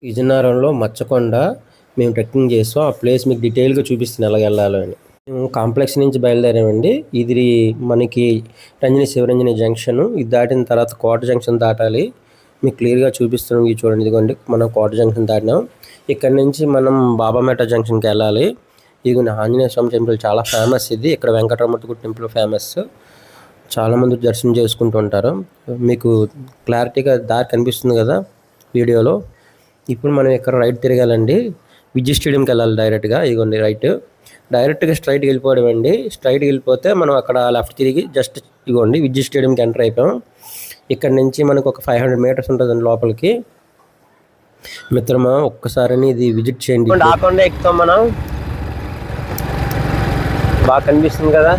విజయనగరంలో మచ్చకొండ మేము ట్రెక్కింగ్ చేస్తాం. ఆ ప్లేస్ మీకు డీటెయిల్గా చూపిస్తాను ఎలాగ వెళ్ళాలో అని. మేము కాంప్లెక్స్ నుంచి బయలుదేరామండి. ఇది మనకి రంజని శివరంజని జంక్షన్. ఇది దాటిన తర్వాత కోట జంక్షన్ దాటాలి. మీకు క్లియర్గా చూపిస్తున్నాం. ఇది చూడండి, ఇదిగోండి మనం కోట జంక్షన్ దాటినాం. ఇక్కడ నుంచి మనం బాబామేట జంక్షన్కి వెళ్ళాలి. ఇది ఆంజనేయ స్వామి టెంపుల్ చాలా ఫేమస్. ఇది ఇక్కడ వెంకటరమణ టెంపుల్ ఫేమస్. చాలామంది దర్శనం చేసుకుంటూ ఉంటారు. మీకు క్లారిటీగా దారి కనిపిస్తుంది కదా వీడియోలో. ఇప్పుడు మనం ఇక్కడ రైట్ తిరగాలండి. విజయ్ స్టేడియంకి వెళ్ళాలి డైరెక్ట్గా. ఇదిగోండి డైరెక్ట్గా స్ట్రైట్కి వెళ్ళిపోవడం అండి. స్ట్రైట్కి వెళ్ళిపోతే మనం అక్కడ లెఫ్ట్ తిరిగి జస్ట్ ఇదిగోండి విజయ్ స్టేడియంకి ఎంటర్ అయిపోయాం. ఇక్కడ నుంచి మనకు ఒక 500 మీటర్స్ ఉంటుందండి లోపలికి. మిత్రమా ఒక్కసారి ఇది విజిట్ చేయండి. ఆకుండా ఎక్కుతాం మనం. బాగా కనిపిస్తుంది కదా.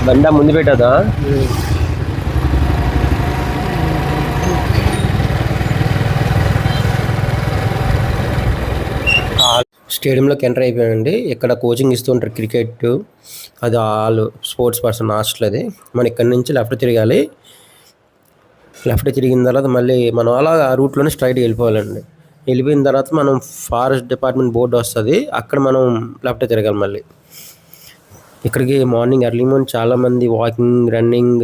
బండ ముందు పెట్టదా? స్టేడియంలోకి ఎంటర్ అయిపోయామండి. ఇక్కడ కోచింగ్ ఇస్తూ ఉంటారు క్రికెట్. అది ఆల్ స్పోర్ట్స్ పర్సన్ హాస్టల్ అది. మనం ఇక్కడ నుంచి లెఫ్ట్ తిరగాలి. లెఫ్ట్ తిరిగిన తర్వాత మళ్ళీ మనం అలా ఆ రూట్లోనే స్ట్రైట్గా వెళ్ళిపోవాలండి. వెళ్ళిపోయిన తర్వాత మనం ఫారెస్ట్ డిపార్ట్మెంట్ బోర్డు వస్తుంది, అక్కడ మనం లెఫ్ట్ తిరగాలి. మళ్ళీ ఇక్కడికి మార్నింగ్ ఎర్లీ మార్నింగ్ చాలామంది వాకింగ్, రన్నింగ్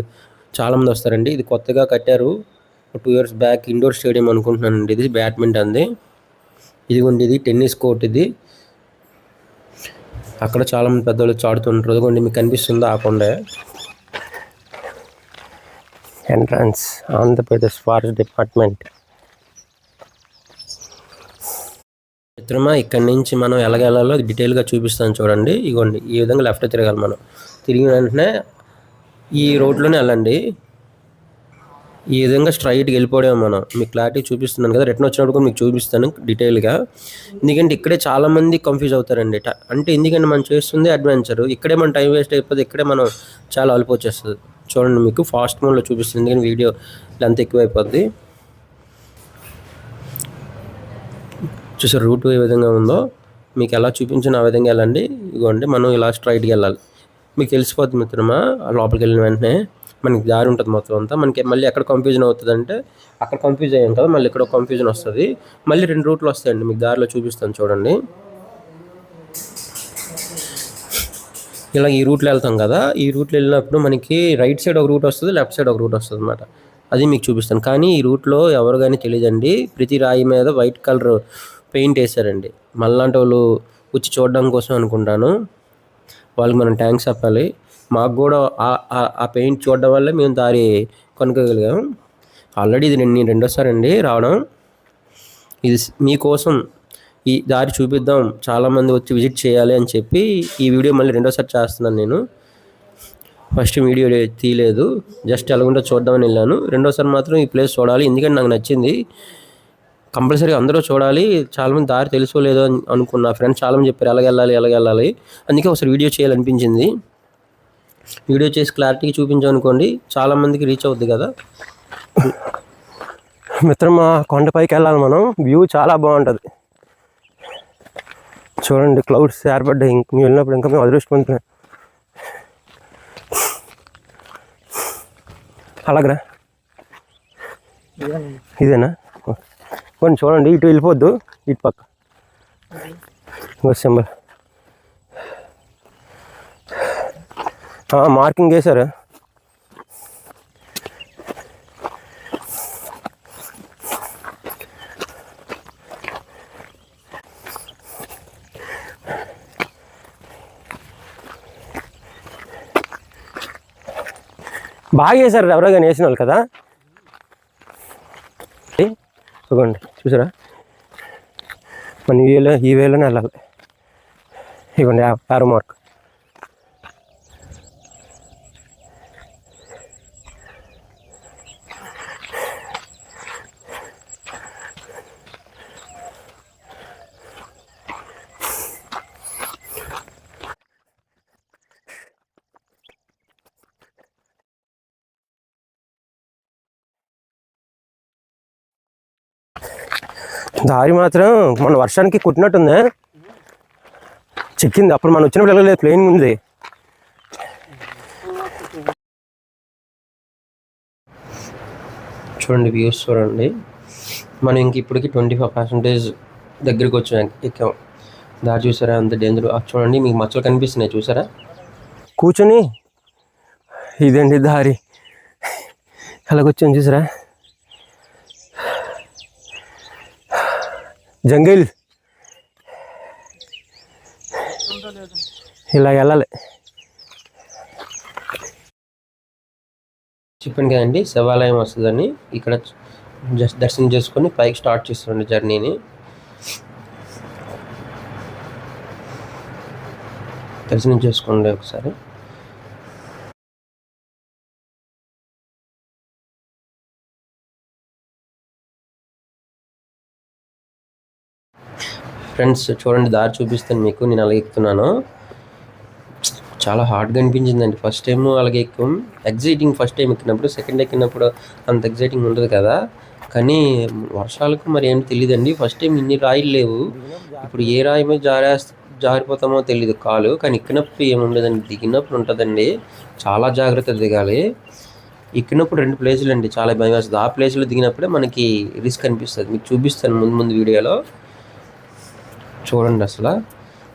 చాలామంది వస్తారండి. ఇది కొత్తగా కట్టారు 2 years బ్యాక్. ఇండోర్ స్టేడియం అనుకుంటున్నానండి. ఇది బ్యాడ్మింటన్ది. ఇదిగోండి ఇది టెన్నిస్ కోర్ట్. ఇది అక్కడ చాలామంది పెద్దవాళ్ళు ఆడుతుంటారు. ఇదిగోండి మీకు కనిపిస్తుందా ఆకుండా ఎంట్రన్స్ ఆంధ్రప్రదేశ్ ఫారెస్ట్ డిపార్ట్మెంట్. మిత్రమా ఇక్కడ నుంచి మనం ఎలాగెళ్ళాలో డీటెయిల్గా చూపిస్తాను చూడండి. ఇగోండి ఈ విధంగా లెఫ్ట్ తిరగాలి. మనం తిరిగిన వెంటనే ఈ రోడ్లోనే వెళ్ళండి. ఈ విధంగా స్ట్రైట్కి వెళ్ళిపోవడం. మనం మీకు క్లారిటీ చూపిస్తున్నాను కదా. రిటర్న్ వచ్చినప్పుడు కూడా మీకు చూపిస్తాను డీటెయిల్గా. ఎందుకంటే ఇక్కడే చాలామంది కన్ఫ్యూజ్ అవుతారండి. అంటే ఎందుకంటే మనం చేస్తుంది అడ్వెంచర్. ఇక్కడే మన టైం వేస్ట్ అయిపోతుంది. ఇక్కడే మనం చాలా అలుపు వచ్చేస్తుంది. చూడండి మీకు ఫాస్ట్ మోడ్లో చూపిస్తుంది, ఎందుకంటే వీడియో లెంత్ ఎక్కువైపోద్ది. చూసారు రూట్ ఏ విధంగా ఉందో. మీకు ఎలా చూపించిన ఆ విధంగా వెళ్ళండి. ఇదిగోండి మనం ఇలా స్ట్రైట్కి వెళ్ళాలి. మీకు తెలిసిపోద్ది మిత్రమా. లోపలికి వెళ్ళిన వెంటనే మనకి దారి ఉంటుంది మొత్తం అంతా. మనకి మళ్ళీ ఎక్కడ కన్ఫ్యూజన్ అవుతుంది అంటే అక్కడ కన్ఫ్యూజ్ అయ్యాం కదా, మళ్ళీ ఇక్కడ కన్ఫ్యూజన్ వస్తుంది. మళ్ళీ 2 రూట్లు వస్తాయండి. మీకు దారిలో చూపిస్తాను చూడండి. ఇలా ఈ రూట్లో వెళ్తాం కదా. ఈ రూట్లో వెళ్ళినప్పుడు మనకి రైట్ సైడ్ ఒక రూట్ వస్తుంది, లెఫ్ట్ సైడ్ ఒక రూట్ వస్తుంది అన్నమాట. అది మీకు చూపిస్తాను. కానీ ఈ రూట్లో ఎవరు కానీ తెలియదండి. ప్రతి రాయి మీద వైట్ కలర్ పెయింట్ వేసారండి. మళ్ళాంటి వాళ్ళు వచ్చి చూడడం కోసం అనుకుంటాను. వాళ్ళకి మనం థ్యాంక్స్ చెప్పాలి. మాకు కూడా ఆ పెయింట్ చూడడం వల్లే మేము దారి కొనుక్కోగలిగాం. ఆల్రెడీ ఇది నేను రెండోసారి అండి రావడం. ఇది మీకోసం ఈ దారి చూపిద్దాం, చాలామంది వచ్చి విజిట్ చేయాలి అని చెప్పి ఈ వీడియో మళ్ళీ రెండోసారి చేస్తున్నాను నేను. ఫస్ట్ వీడియో తీయలేదు, జస్ట్ ఎలాగుంటో చూద్దామని వెళ్ళాను. రెండోసారి మాత్రం ఈ ప్లేస్ చూడాలి, ఎందుకంటే నాకు నచ్చింది. కంపల్సరీ అందరూ చూడాలి. చాలామంది దారి తెలుసుకోలేదు అని అనుకున్నా. ఫ్రెండ్స్ చాలామంది చెప్పారు ఎలాగెళ్ళాలి. అందుకే ఒకసారి వీడియో చేయాలనిపించింది. వీడియో చేసి క్లారిటీగా చూపించామనుకోండి చాలామందికి రీచ్ అవుద్ది కదా. మిత్రమా కొండపైకి వెళ్ళాలి మనం. వ్యూ చాలా బాగుంటుంది. చూడండి క్లౌడ్స్ ఏర్పడ్డాయి. మేము వెళ్ళినప్పుడు ఇంకా మేము అదృష్టవంతులే. అలాగరా ఇదేనా? కొన్ని చూడండి, ఇటు వెళ్ళిపోద్దు, ఇటు పక్క సింబల్ మార్కింగ్ వేశారు. బాగా వేశారు, ఎవరో కానీ వేసిన వాళ్ళు కదా. చూడండి చూసారా, మన ఈ వేలోనే వెళ్ళాలి. ఇవ్వండి ఆరో మార్క్. దారి మాత్రం మన వర్షానికి కుట్టినట్టుంది. చెక్కింది. అప్పుడు మనం వచ్చినప్పుడు వెళ్ళలేదు, ప్లెయిన్ ఉంది. చూడండి వ్యూస్ చూడండి. మనం ఇంక ఇప్పటికి 25% దగ్గరికి వచ్చాం, ఎక్కాం. దారి చూసారా అంత డేంజర్. చూడండి మీకు మచ్చలు కనిపిస్తున్నాయి చూసారా. కూర్చొని ఇదండి దారి, అలాగొచ్చాను చూసారా. జంగిల్ ఇలా వెళ్ళాలి. చెప్పాను కదండి శివాలయం వస్తుందని. ఇక్కడ జస్ట్ దర్శనం చేసుకొని పైకి స్టార్ట్ చేస్తుండే జర్నీని. దర్శనం చేసుకోండి ఒకసారి. ఫ్రెండ్స్ చూడండి దారి చూపిస్తాను మీకు. నేను అలాగే ఎక్కుతున్నాను. చాలా హార్డ్గా అనిపించిందండి ఫస్ట్ టైం అలాగే ఎక్కాం. ఎగ్జైటింగ్ ఫస్ట్ టైం ఎక్కినప్పుడు. సెకండ్ ఎక్కినప్పుడు అంత ఎగ్జైటింగ్ ఉండదు కదా. కానీ వర్షాలకు మరి ఏం తెలియదండి. ఫస్ట్ టైం ఇన్ని రాయిలు లేవు. ఇప్పుడు ఏ రాయి మీద జారిపోతామో తెలియదు కాలు. కానీ ఎక్కినప్పుడు ఏముండదండి, దిగినప్పుడు ఉంటుందండి. చాలా జాగ్రత్త దిగాలి. ఎక్కినప్పుడు 2 ప్లేసులు అండి చాలా భయం వేస్తుంది. ఆ ప్లేస్లో దిగినప్పుడే మనకి రిస్క్ అనిపిస్తుంది. మీకు చూపిస్తాను ముందు వీడియోలో చూడండి. అసలు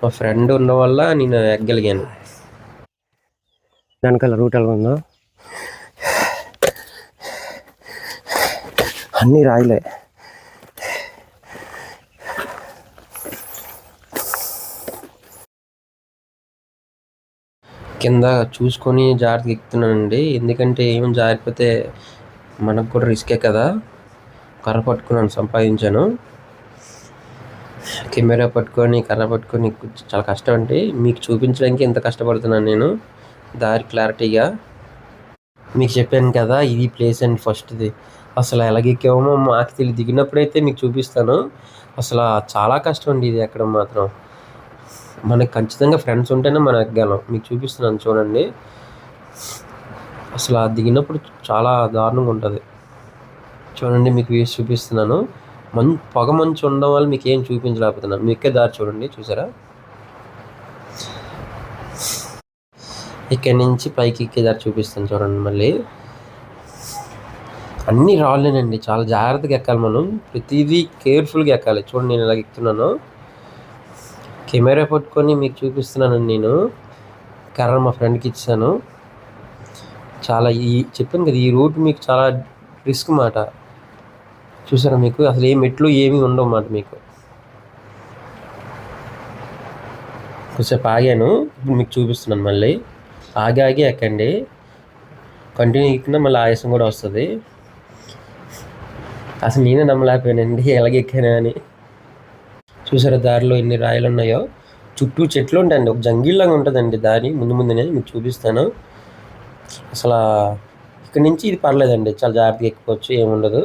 మా ఫ్రెండ్ ఉన్న వల్ల నేను ఎక్కగలిగాను. వెనకాల రూట్ ఎలా ఉందో అన్నీ రాయలే. కింద చూసుకొని జాగ్రత్తగా ఎక్కుతున్నానండి. ఎందుకంటే ఏమో జారిపోతే మనకు కూడా రిస్కే కదా. కర్ర పట్టుకున్నాను, సంపాదించాను. కెమెరా పట్టుకొని కర్ర పట్టుకొని చాలా కష్టం అండి. మీకు చూపించడానికి ఎంత కష్టపడుతున్నాను నేను దారి క్లారిటీగా. మీకు చెప్పాను కదా ఇది ప్లేస్ అండి ఫస్ట్ది. అసలు ఎలాగెక్కామో మాకు తెలియదు. దిగినప్పుడైతే మీకు చూపిస్తాను. అసలు చాలా కష్టం అండి ఇది ఎక్కడం మాత్రం. మనకు ఖచ్చితంగా ఫ్రెండ్స్ ఉంటేనే మనం ఎక్కగలం. మీకు చూపిస్తున్నాను చూడండి. అసలు దిగినప్పుడు చాలా దారుణంగా ఉంటుంది. చూడండి మీకు వ్యూస్ చూపిస్తున్నాను. పొగ మంచు ఉండడం వల్ల మీకు ఏం చూపించలేకపోతున్నాను. మీ ఎక్కే దారి చూడండి చూసారా. ఇక్కడి నుంచి పైకి ఎక్కే దారి చూపిస్తాను చూడండి. మళ్ళీ అన్నీ రాళ్ళేనండి. చాలా జాగ్రత్తగా ఎక్కాలి మనం. ప్రతిదీ కేర్ఫుల్గా ఎక్కాలి. చూడండి నేను ఇలా ఎక్కుతున్నాను. కెమెరా పట్టుకొని మీకు చూపిస్తున్నానండి నేను. కర్ర మా ఫ్రెండ్కి ఇచ్చాను. చాలా చెప్పాను కదా ఈ రూట్ మీకు చాలా రిస్క్ మాట. చూసారా మీకు అసలు ఏ మెట్లు ఏమీ ఉండవు మాట మీకు. కొంచెంసేపు ఆగాను. ఇప్పుడు మీకు చూపిస్తున్నాను మళ్ళీ. ఆగి ఎక్కండి. కంటిన్యూ ఎక్కినా మళ్ళీ ఆయాసం కూడా వస్తుంది. అసలు నేనే నమ్మలేకపోయానండి ఎలాగ ఎక్కాను అని. చూసారా దారిలో ఎన్ని రాయలు ఉన్నాయో. చుట్టూ చెట్లు ఉంటాయండి. ఒక జంగిల్లాగా ఉంటుందండి దారి. ముందునే మీకు చూపిస్తాను. అసలు ఇక్కడ నుంచి ఇది పర్లేదండి, చాలా జాగ్రత్తగా ఎక్కిపోవచ్చు, ఏముండదు.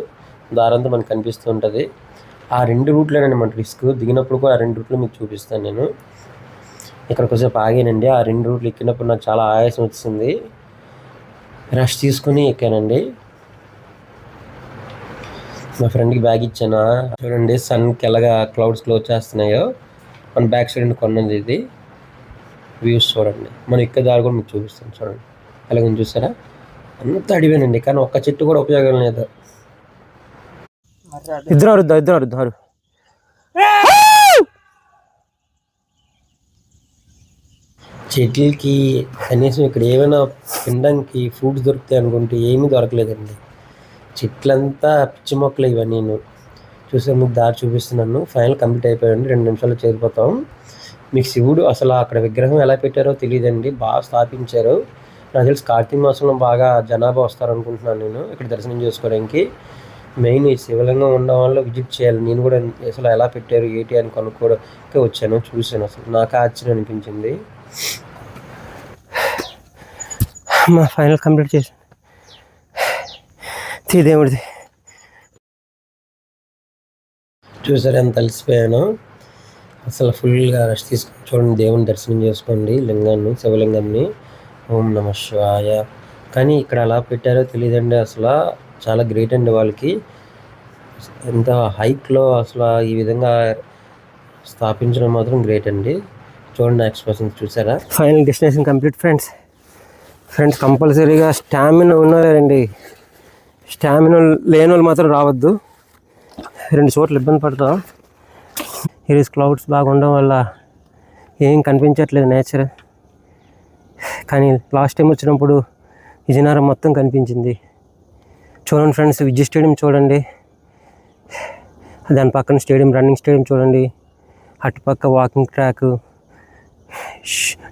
దారంతా మనకు కనిపిస్తూ ఉంటుంది. ఆ 2 రూట్లేనండి మనకు రిస్క్. దిగినప్పుడు కూడా ఆ 2 రూట్లు మీకు చూపిస్తాను నేను. ఇక్కడ కొంచెంసేపు ఆగానండి. ఆ 2 రూట్లు ఎక్కినప్పుడు నాకు చాలా ఆయాసం వచ్చింది. రెస్ట్ తీసుకుని ఎక్కానండి. మా ఫ్రెండ్కి బ్యాగ్ ఇచ్చాను. చూడండి సన్కి ఎలాగా క్లౌడ్స్ క్లోజ్ చేస్తున్నాయో. మన బ్యాక్ సైడ్ కొన్నది ఇది. వ్యూస్ చూడండి. మనం ఎక్కే దారి కూడా మీకు చూపిస్తాను చూడండి. ఎలాగని చూసారా. అంత అడివేనండి, కానీ ఒక్క చెట్టు కూడా ఉపయోగం లేదు. ఇద్దరు చెట్లకి కనీసం ఇక్కడ ఏమైనా తినడానికి ఫ్రూట్స్ దొరుకుతాయి అనుకుంటే ఏమీ దొరకలేదండి. చెట్లంతా పిచ్చి మొక్కలు ఇవన్నీ. నేను చూసే మీకు దారి చూపిస్తున్నాను. ఫైనల్ కంప్లీట్ అయిపోయాయండి. 2 నిమిషాల్లో చేరిపోతాం. మీకు శివుడు అసలు అక్కడ విగ్రహం ఎలా పెట్టారో తెలియదండి. బాగా స్థాపించారు. నాకు తెలిసి కార్తీక మాసంలో బాగా జనాభా వస్తారనుకుంటున్నాను నేను ఇక్కడ దర్శనం చేసుకోవడానికి. మెయిన్ ఈ శివలింగం ఉండడం వల్ల విజిట్ చేయాలి. నేను కూడా అసలు ఎలా పెట్టారు ఏంటి అని కనుక్కోవడానికి వచ్చాను. చూశాను. అసలు నాకు ఆశ్చర్యం అనిపించింది. మా ఫైనల్ కంప్లీట్ చేశాను. దేవుడిది చూసారు ఎంత అలసిపోయాను. అసలు ఫుల్గా రెస్ట్ తీసుకొని చూడండి. దేవుని దర్శనం చేసుకోండి. లింగాన్ని, శివలింగాన్ని. ఓం నమః శివాయ. కానీ ఇక్కడ ఎలా పెట్టారో తెలియదండి. అసలు చాలా గ్రేట్ అండి. వాళ్ళకి ఎంత హైట్లో అసలు ఈ విధంగా స్థాపించడం మాత్రం గ్రేట్ అండి. చూడండి ఎక్స్ప్రెషన్స్ చూసారా. Final destination complete friends. కంపల్సరీగా స్టామినా ఉన్నారండి. స్టామినా లేని వాళ్ళు మాత్రం రావద్దు. 2 చోట్ల ఇబ్బంది పడతాం. ఈరోజు క్లౌడ్స్ బాగా ఉండడం వల్ల ఏం కనిపించట్లేదు నేచర్. కానీ లాస్ట్ టైం వచ్చినప్పుడు విజయనగరం మొత్తం కనిపించింది. చూడండి ఫ్రెండ్స్, విజయ్ స్టేడియం చూడండి, దాని పక్కన స్టేడియం, రన్నింగ్ స్టేడియం చూడండి, అటుపక్క వాకింగ్ ట్రాక్,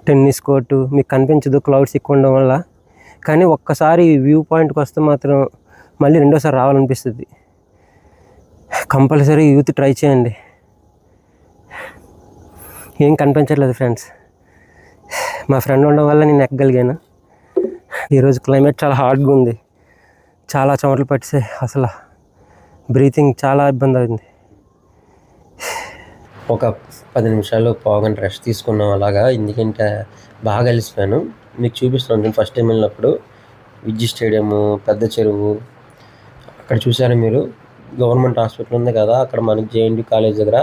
టెన్నిస్ కోర్టు మీకు కనిపించదు క్లౌడ్స్ ఎక్కువ ఉండడం వల్ల. కానీ ఒక్కసారి వ్యూ పాయింట్కి వస్తే మాత్రం మళ్ళీ రెండోసారి రావాలనిపిస్తుంది. కంపల్సరీ యూత్ ట్రై చేయండి. ఏం కనిపించట్లేదు ఫ్రెండ్స్. మా ఫ్రెండ్ ఉండడం వల్ల నేను ఎక్కగలిగాను. ఈరోజు క్లైమేట్ చాలా హార్డ్గా ఉంది. చాలా చెమటలు పట్టితే అసలు బ్రీతింగ్ చాలా ఇబ్బంది అవుతుంది. ఒక 10 నిమిషాలు పావుగంట రెస్ట్ తీసుకున్నాం అలాగా, ఎందుకంటే బాగా అలిసిపోయాను. మీకు చూపిస్తున్నాను. ఫస్ట్ టైం వెళ్ళినప్పుడు విజయ్ స్టేడియము, పెద్ద చెరువు, అక్కడ చూసారా మీరు గవర్నమెంట్ హాస్పిటల్ ఉంది కదా, అక్కడ మనకి జేఎన్టీ కాలేజ్ దగ్గర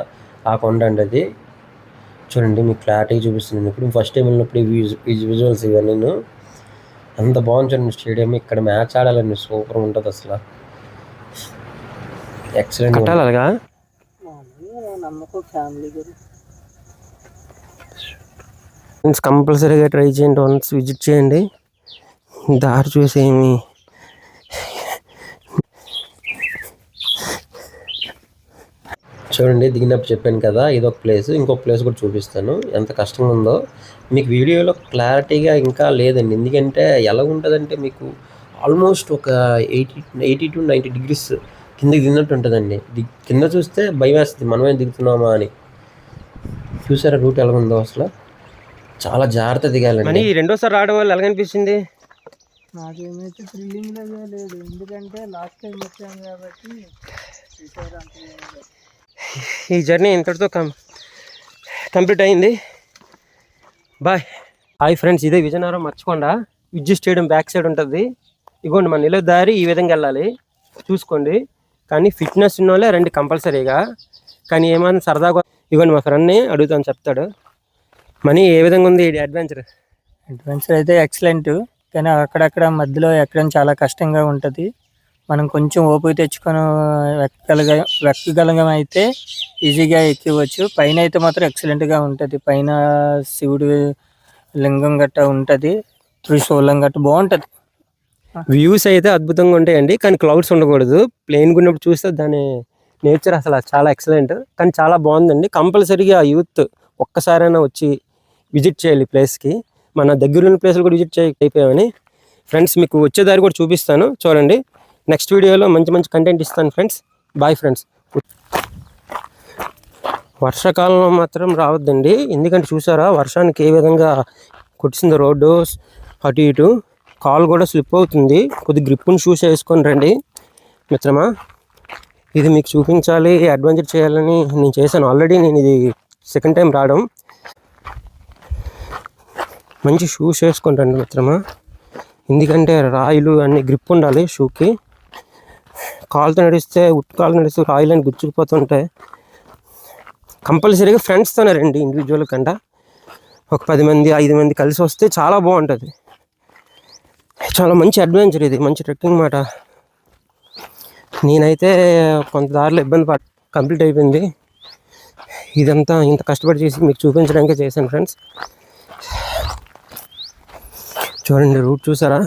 ఆ కొండ అండి అది. చూడండి మీకు క్లారిటీగా చూపిస్తున్నాను. ఇప్పుడు ఫస్ట్ టైం వెళ్ళినప్పుడు ఈ విజువల్స్ ఇవన్నీ అంత బాగుంది. చూడండి స్టేడియం, ఇక్కడ మ్యాచ్ ఆడాలండి, సూపర్ ఉంటుంది అసలు, ఎక్సలెంట్. ఫ్రెండ్స్ కంపల్సరీగా ట్రై చేయండి, వన్స్ విజిట్ చేయండి. దారి చూసేమి చూడండి, దిగినప్పుడు చెప్పాను కదా ఇదొక ప్లేస్, ఇంకొక ప్లేస్ కూడా చూపిస్తాను. ఎంత కష్టంగా ఉందో మీకు వీడియోలో క్లారిటీగా ఇంకా లేదండి. ఎందుకంటే ఎలా ఉంటుందంటే మీకు ఆల్మోస్ట్ ఒక 80 to 90 degrees కిందకి దిగినట్టు ఉంటుందండి. కింద చూస్తే భయం వేస్తుంది, మనమే దిగుతున్నామా అని. చూసారా రూట్ ఎలా ఉందో అసలు, చాలా జాగ్రత్త దిగాలండి. రెండోసారి రావడం వల్ల ఎలా అనిపించింది? నాకేమైతే థ్రిల్లింగ్ లేదు, ఎందుకంటే లాస్ట్ టైం వచ్చాను కాబట్టి. ఈ జర్నీ ఇంతటితో కంప్లీట్ అయింది. బాయ్. హాయ్ ఫ్రెండ్స్, ఇదే విజయనగరం మర్చిపోండా. విజయ్ స్టేడియం బ్యాక్ సైడ్ ఉంటుంది. ఇగోండి మన నిలువ దారి ఈ విధంగా వెళ్ళాలి, చూసుకోండి. కానీ ఫిట్నెస్ ఉన్న వాళ్ళే రండి కంపల్సరీగా. కానీ ఏమన్నా సరదాగా ఇగోండి మా ఫ్రెండ్ని అడుగుతాను, చెప్తాడు. మనీ ఏ విధంగా ఉంది ఈ అడ్వెంచర్ అయితే ఎక్సలెంట్. కానీ అక్కడక్కడ మధ్యలో ఎక్కడం చాలా కష్టంగా ఉంటుంది. మనం కొంచెం ఓపిక తెచ్చుకొని ఎక్కగలం అయితే ఈజీగా ఎక్కివచ్చు. పైన అయితే మాత్రం ఎక్సలెంట్గా ఉంటుంది. పైన శివుడి లింగం గట్ట ఉంటుంది, త్రిశూలం గట్ట బాగుంటుంది. వ్యూస్ అయితే అద్భుతంగా ఉంటాయండి, కానీ క్లౌడ్స్ ఉండకూడదు. ప్లెయిన్గా ఉన్నప్పుడు చూస్తే దాని నేచర్ అసలు చాలా ఎక్సలెంట్. కానీ చాలా బాగుందండి. కంపల్సరీగా యూత్ ఒక్కసారైనా వచ్చి విజిట్ చేయాలి ప్లేస్కి. మన దగ్గరున్న ప్లేస్లు కూడా విజిట్ అయిపోయామని ఫ్రెండ్స్. మీకు వచ్చేదారి కూడా చూపిస్తాను, చూడండి. నెక్స్ట్ వీడియోలో మంచి మంచి కంటెంట్ ఇస్తాను ఫ్రెండ్స్. Bye friends. వర్షాకాలంలో మాత్రం రావద్దండి, ఎందుకంటే చూసారా వర్షానికి ఏ విధంగా కొట్టిందో రోడ్డు, అటు ఇటు కాలు కూడా స్లిప్ అవుతుంది. కొద్ది గ్రిప్పుని షూస్ వేసుకొని రండి మిత్రమా. ఇది మీకు చూపించాలి, అడ్వెంచర్ చేయాలని నేను చేశాను ఆల్రెడీ. నేను ఇది సెకండ్ టైం రావడం. మంచి షూస్ వేసుకొని రండి మిత్రమా, ఎందుకంటే రాయిలు అన్ని గ్రిప్ ఉండాలి షూకి. కాలుతో నడిస్తే కాలు నడిస్తే రాయిలు అని గుచ్చుకుపోతుంటాయి. కంపల్సరీగా ఫ్రెండ్స్తోనే రండి, ఇండివిజువల్ కంట. ఒక 10 మంది 5 మంది కలిసి వస్తే చాలా బాగుంటుంది. చాలా మంచి అడ్వెంచర్ ఇది, మంచి ట్రెక్కింగ్ మాట. నేనైతే కొంత దారిలో ఇబ్బంది కంప్లీట్ అయిపోయింది. ఇదంతా ఇంత కష్టపడి చేసి మీకు చూపించడానికే చేశాను ఫ్రెండ్స్. చూడండి రూట్ చూసారా,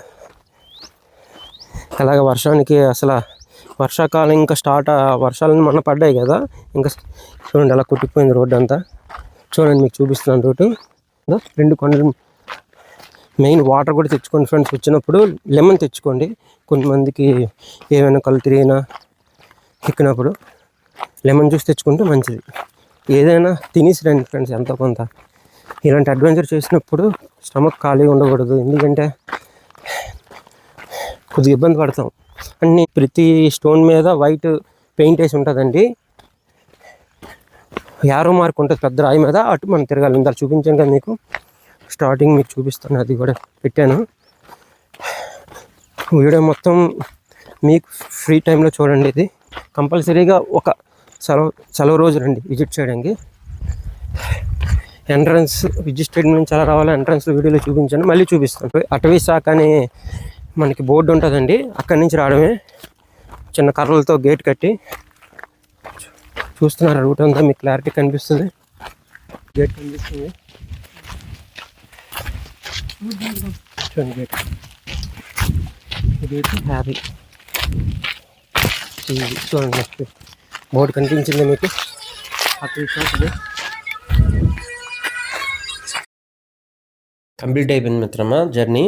అలాగే వర్షానికి అసలు వర్షాకాలం ఇంకా స్టార్ట్, వర్షాలు మొన్న పడ్డాయి కదా, ఇంకా చూడండి అలా కొట్టిపోయింది రోడ్డు అంతా. చూడండి మీకు చూపిస్తున్నాను రూటు. 2 కొండలు, మెయిన్ వాటర్ కూడా తెచ్చుకోండి ఫ్రెండ్స్. వచ్చినప్పుడు లెమన్ తెచ్చుకోండి. కొంతమందికి ఏమైనా కళ్ళు తిరిగినా ఎక్కినప్పుడు లెమన్ జ్యూస్ తెచ్చుకుంటే మంచిది. ఏదైనా తినేసి రండి ఫ్రెండ్స్ ఎంతో కొంత. ఇలాంటి అడ్వెంచర్ చేసినప్పుడు స్టమక్ ఖాళీగా ఉండకూడదు, ఎందుకంటే కొద్దిగా ఇబ్బంది పడతాం. అన్ని ప్రతి స్టోన్ మీద వైట్ పెయింట్ వేసి ఉంటుందండి. యారో మార్క్ ఉంటుంది పెద్ద రాయి మీద, అటు మనం తిరగాలి. ఇందాక చూపించాను కదా మీకు, స్టార్టింగ్ మీకు చూపిస్తాను, అది కూడా పెట్టాను. వీడియో మొత్తం మీకు ఫ్రీ టైంలో చూడండి. ఇది కంపల్సరీగా ఒక సెలవు రోజు రండి విజిట్ చేయడానికి. ఎంట్రన్స్ విద్యుత్ స్టేడియం నుంచి ఎలా రావాలో ఎంట్రన్స్ వీడియోలో చూపించాను, మళ్ళీ చూపిస్తాను. అటవీ శాఖ అని మనకి బోర్డు ఉంటుందండి, అక్కడి నుంచి రావడమే. చిన్న కర్రలతో గేట్ కట్టి చూస్తున్నారు, రూట్ అంతా మీకు క్లారిటీ కనిపిస్తుంది. గేట్ కనిపిస్తుంది చూడండి, గేట్ ఇది హ్యాపీ. చూడండి నెక్స్ట్ బోర్డు కనిపించింది మీకు, అటవీ శాఖ. కంప్లీట్ అయిపోయింది మిత్రమా జర్నీ.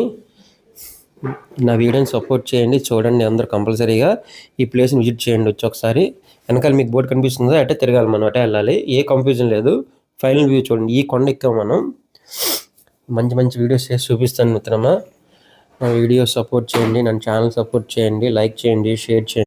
నా వీడియోని సపోర్ట్ చేయండి, చూడండి అందరూ కంపల్సరీగా ఈ ప్లేస్ని విజిట్ చేయండి. వచ్చి ఒకసారి వెనకాల మీకు బోర్డు కనిపిస్తుందో అటే తిరగాలి, మనం అటే వెళ్ళాలి, ఏ కన్ఫ్యూజన్ లేదు. ఫైనల్ వ్యూ చూడండి, ఈ కొండ ఎక్కాం మనం. మంచి మంచి వీడియోస్ చేసి చూపిస్తాను మిత్రమా. నా వీడియో సపోర్ట్ చేయండి, నన్ను ఛానల్ సపోర్ట్ చేయండి, లైక్ చేయండి, షేర్ చేయండి.